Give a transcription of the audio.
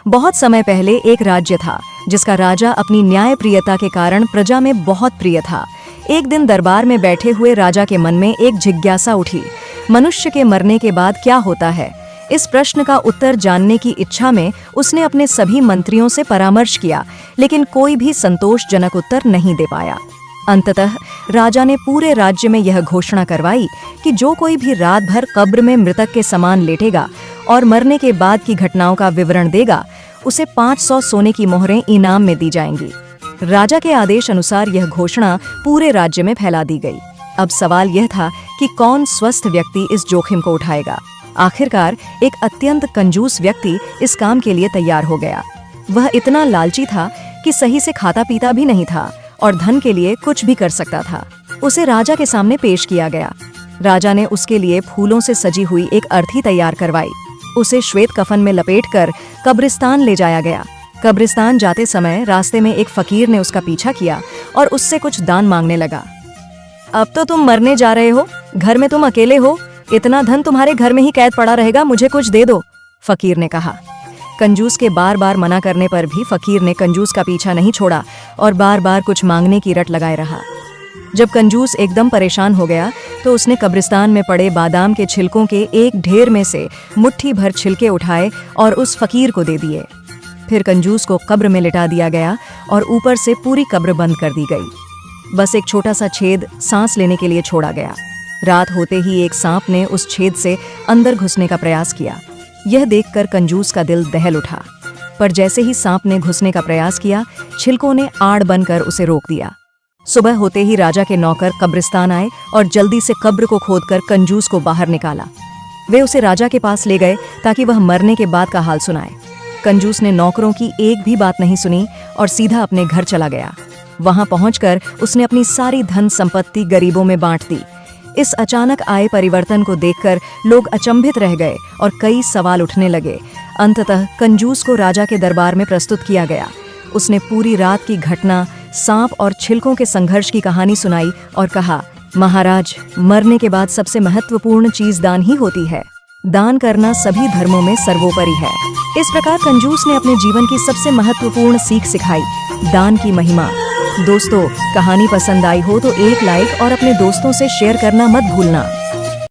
बहुत समय पहले एक राज्य था जिसका राजा अपनी न्यायप्रियता के कारण प्रजा में बहुत प्रिय था। एक दिन दरबार में बैठे हुए राजा के मन में एक जिज्ञासा उठी। मनुष्य के मरने के बाद क्या होता है? इस प्रश्न का उत्तर जानने की इच्छा में उसने अपने सभी मंत्रियों से परामर्श किया, लेकिन कोई भी संतोषजनक उत्तर नहीं दे पाया। अंततः राजा ने पूरे राज्य में यह घोषणा करवाई कि जो कोई भी रात भर कब्र में मृतक के समान लेटेगा और मरने के बाद की घटनाओं का विवरण देगा, उसे 500 सोने की मोहरें इनाम में दी जाएंगी। राजा के आदेश अनुसार यह घोषणा पूरे राज्य में फैला दी गई। अब सवाल यह था कि कौन स्वस्थ व्यक्ति इस जोखिम को उठाएगा। आखिरकार एक अत्यंत कंजूस व्यक्ति इस काम के लिए तैयार हो गया। वह इतना लालची था कि सही से खाता पीता भी नहीं था और धन के लिए कुछ भी कर सकता था। उसे राजा के सामने पेश किया गया। राजा ने उसके लिए फूलों से सजी हुई एक अर्थी तैयार करवाई। उसे श्वेत कफन में लपेटकर कब्रिस्तान ले जाया गया। कब्रिस्तान जाते समय रास्ते में एक फकीर ने उसका पीछा किया और उससे कुछ दान मांगने लगा। अब तो तुम मरने जा रहे हो, घर में तुम अकेले हो, इतना धन तुम्हारे घर में ही कैद पड़ा रहेगा, मुझे कुछ दे दो, फकीर ने कहा। कंजूस के बार बार मना करने पर भी फकीर ने कंजूस का पीछा नहीं छोड़ा और बार बार कुछ मांगने की रट लगाए रहा। जब कंजूस एकदम परेशान हो गया तो उसने कब्रिस्तान में पड़े बादाम के छिलकों के एक ढेर में से मुट्ठी भर छिलके उठाए और उस फकीर को दे दिए। फिर कंजूस को कब्र में लिटा दिया गया और ऊपर से पूरी कब्र बंद कर दी गई। बस एक छोटा सा छेद सांस लेने के लिए छोड़ा गया। रात होते ही एक सांप ने उस छेद से अंदर घुसने का प्रयास किया। यह देखकर कंजूस का दिल दहल उठा, पर जैसे ही सांप ने घुसने का प्रयास किया, छिलकों ने आड़ बनकर उसे रोक दिया। सुबह होते ही राजा के नौकर कब्रिस्तान आए और जल्दी से कब्र को खोदकर कंजूस को बाहर निकाला। वे उसे राजा के पास ले गए ताकि वह मरने के बाद का हाल सुनाए। कंजूस ने नौकरों की एक भी बात नहीं सुनी और सीधा अपने घर चला गया। वहां पहुंचकर उसने अपनी सारी धन संपत्ति गरीबों में बांट दी। इस अचानक आए परिवर्तन को देखकर लोग अचंभित रह गए और कई सवाल उठने लगे। अंततः कंजूस को राजा के दरबार में प्रस्तुत किया गया। उसने पूरी रात की घटना, सांप और छिलकों के संघर्ष की कहानी सुनाई और कहा, महाराज, मरने के बाद सबसे महत्वपूर्ण चीज दान ही होती है। दान करना सभी धर्मों में सर्वोपरि है। इस प्रकार कंजूस ने अपने जीवन की सबसे महत्वपूर्ण सीख सिखाई, दान की महिमा। दोस्तों, कहानी पसंद आई हो तो एक लाइक और अपने दोस्तों से शेयर करना मत भूलना।